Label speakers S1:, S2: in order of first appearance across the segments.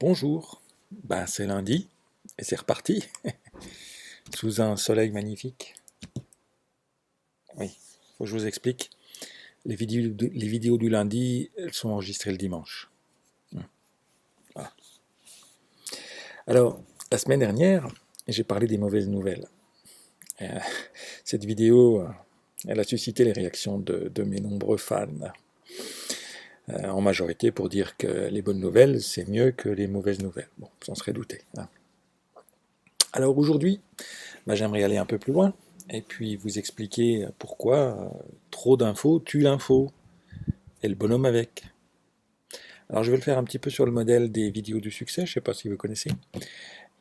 S1: Bonjour, c'est lundi et c'est reparti sous un soleil magnifique. Oui, faut que je vous explique. Les vidéos du lundi, elles sont enregistrées le dimanche. Voilà. Alors, la semaine dernière, j'ai parlé des mauvaises nouvelles. Euh, Cette vidéo, elle a suscité les réactions de mes nombreux fans, en majorité pour dire que les bonnes nouvelles, c'est mieux que les mauvaises nouvelles. Bon, on serait douté. Alors aujourd'hui, j'aimerais aller un peu plus loin et puis vous expliquer pourquoi trop d'infos tue l'info et le bonhomme avec. Alors je vais le faire un petit peu sur le modèle des vidéos du succès, je ne sais pas si vous connaissez,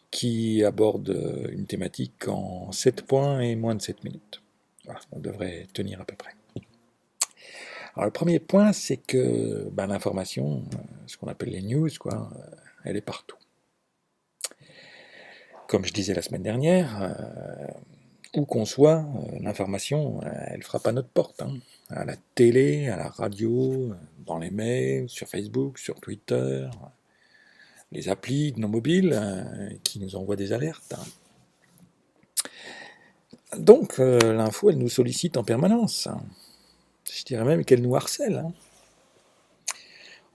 S1: qui aborde une thématique en 7 points et moins de 7 minutes. Voilà, on devrait tenir à peu près. Alors le premier point, c'est que l'information, ce qu'on appelle les news, elle est partout. Comme je disais la semaine dernière, où qu'on soit, l'information, elle frappe à notre porte. À la télé, à la radio, dans les mails, sur Facebook, sur Twitter, les applis de nos mobiles qui nous envoient des alertes. Donc l'info, elle nous sollicite en permanence. Je dirais même qu'elle nous harcèle.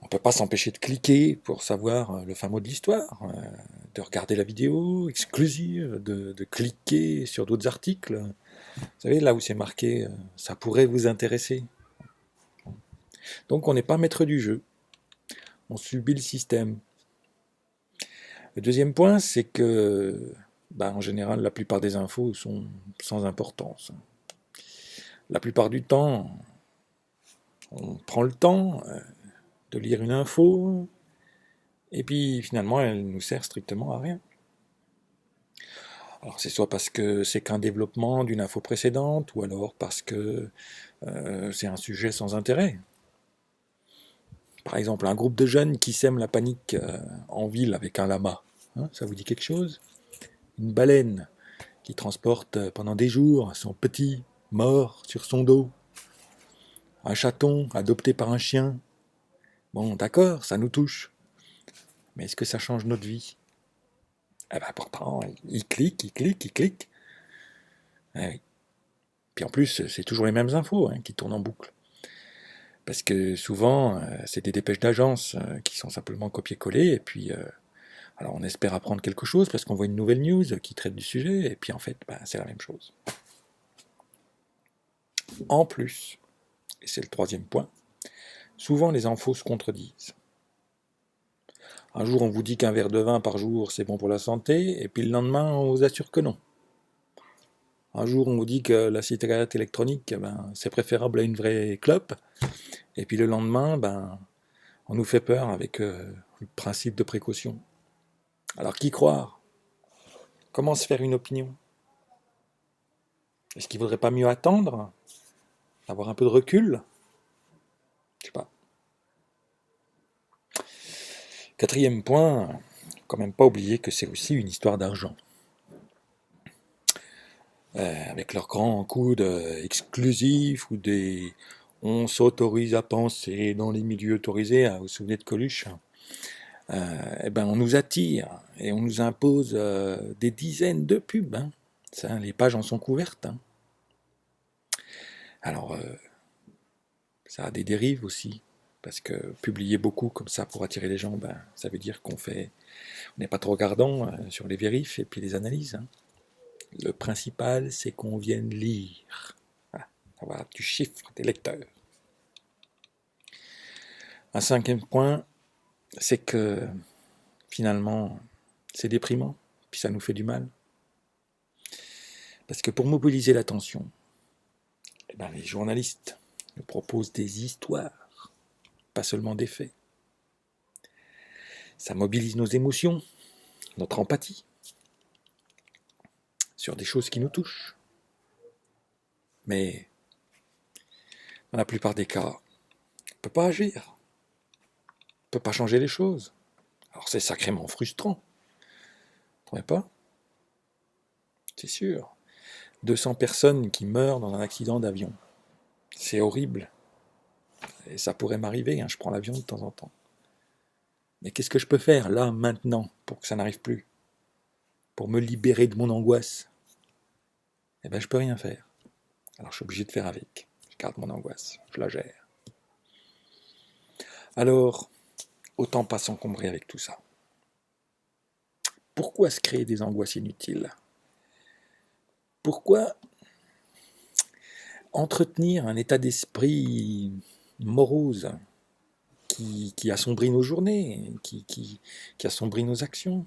S1: On ne peut pas s'empêcher de cliquer pour savoir le fin mot de l'histoire, de regarder la vidéo exclusive, de cliquer sur d'autres articles. Vous savez, là où c'est marqué « ça pourrait vous intéresser ». Donc on n'est pas maître du jeu, on subit le système. Le deuxième point, c'est que, en général, la plupart des infos sont sans importance. La plupart du temps, on prend le temps de lire une info, et puis finalement, elle nous sert strictement à rien. Alors c'est soit parce que c'est qu'un développement d'une info précédente, ou alors parce que c'est un sujet sans intérêt. Par exemple, un groupe de jeunes qui sèment la panique en ville avec un lama. Ça vous dit quelque chose? Une baleine qui transporte pendant des jours son petit mort sur son dos. Un chaton adopté par un chien. Bon, d'accord, ça nous touche. Mais est-ce que ça change notre vie? Pourtant, il clique, il clique, il clique. Eh oui. Puis en plus, c'est toujours les mêmes infos qui tournent en boucle. Parce que souvent, c'est des dépêches d'agence qui sont simplement copier-coller, et puis alors on espère apprendre quelque chose parce qu'on voit une nouvelle news qui traite du sujet, et puis en fait, c'est la même chose. En plus, et c'est le troisième point, souvent les infos se contredisent. Un jour on vous dit qu'un verre de vin par jour c'est bon pour la santé, et puis le lendemain on vous assure que non. Un jour on vous dit que la cigarette électronique c'est préférable à une vraie clope, et puis le lendemain on nous fait peur avec le principe de précaution. Alors qui croire? Comment se faire une opinion? Est-ce qu'il ne vaudrait pas mieux attendre? Avoir un peu de recul? Je sais pas. Quatrième point, quand même pas oublier que c'est aussi une histoire d'argent. Avec leurs grands coups exclusifs ou des on s'autorise à penser dans les milieux autorisés, vous vous souvenez de Coluche, on nous attire et on nous impose des dizaines de pubs. Ça, les pages en sont couvertes. Alors, ça a des dérives aussi, parce que publier beaucoup comme ça pour attirer les gens, ça veut dire on n'est pas trop regardant sur les vérifs et puis les analyses. Le principal, c'est qu'on vienne lire. Voilà, avoir du chiffre des lecteurs. Un cinquième point, c'est que finalement, c'est déprimant, puis ça nous fait du mal. Parce que pour mobiliser l'attention, les journalistes nous proposent des histoires, pas seulement des faits. Ça mobilise nos émotions, notre empathie, sur des choses qui nous touchent. Mais dans la plupart des cas, on ne peut pas agir. On ne peut pas changer les choses. Alors c'est sacrément frustrant. Vous ne trouvez pas? C'est sûr. 200 personnes qui meurent dans un accident d'avion. C'est horrible. Et ça pourrait m'arriver, je prends l'avion de temps en temps. Mais qu'est-ce que je peux faire là, maintenant, pour que ça n'arrive plus? Pour me libérer de mon angoisse? Eh ben, je peux rien faire. Alors je suis obligé de faire avec. Je garde mon angoisse, je la gère. Alors, autant pas s'encombrer avec tout ça. Pourquoi se créer des angoisses inutiles? Pourquoi entretenir un état d'esprit morose qui assombrit nos journées, qui assombrit nos actions?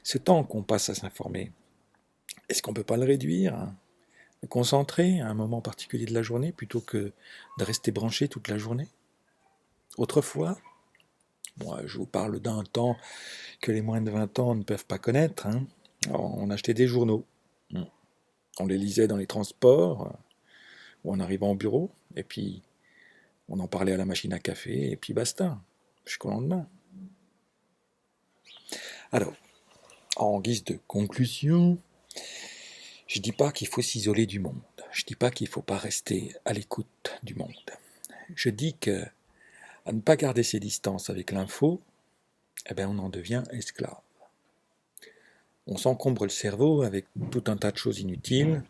S1: Ce temps qu'on passe à s'informer, est-ce qu'on ne peut pas le réduire, le concentrer à un moment particulier de la journée plutôt que de rester branché toute la journée? Autrefois, moi je vous parle d'un temps que les moins de 20 ans ne peuvent pas connaître, hein. On achetait des journaux, on les lisait dans les transports ou en arrivant au bureau, et puis on en parlait à la machine à café, et puis basta, jusqu'au lendemain. Alors, en guise de conclusion, je ne dis pas qu'il faut s'isoler du monde, je ne dis pas qu'il ne faut pas rester à l'écoute du monde. Je dis que à ne pas garder ses distances avec l'info, eh ben on en devient esclave. On s'encombre le cerveau avec tout un tas de choses inutiles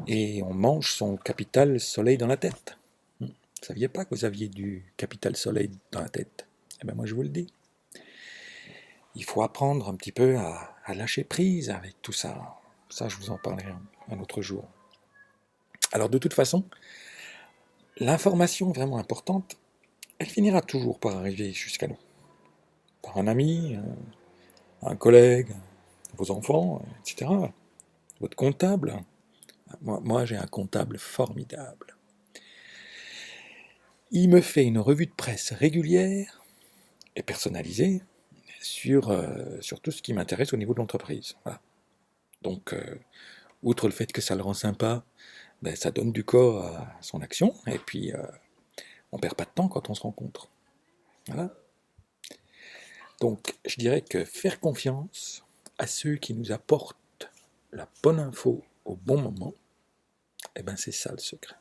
S1: et on mange son capital soleil dans la tête. Vous ne saviez pas que vous aviez du capital soleil dans la tête? Eh ben moi je vous le dis. Il faut apprendre un petit peu à lâcher prise avec tout ça. Ça, je vous en parlerai un autre jour. Alors de toute façon, l'information vraiment importante, elle finira toujours par arriver jusqu'à nous. Par un ami, un collègue, vos enfants, etc. Votre comptable. Moi, j'ai un comptable formidable. Il me fait une revue de presse régulière et personnalisée sur tout ce qui m'intéresse au niveau de l'entreprise. Voilà. Donc, outre le fait que ça le rend sympa, ben, ça donne du corps à son action, et puis on perd pas de temps quand on se rencontre. Voilà. Donc, je dirais que faire confiance à ceux qui nous apportent la bonne info au bon moment, eh ben c'est ça le secret.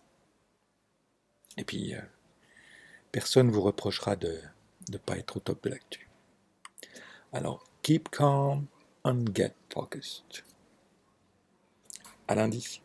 S1: Et puis, personne ne vous reprochera de ne pas être au top de l'actu. Alors, keep calm and get focused. À lundi.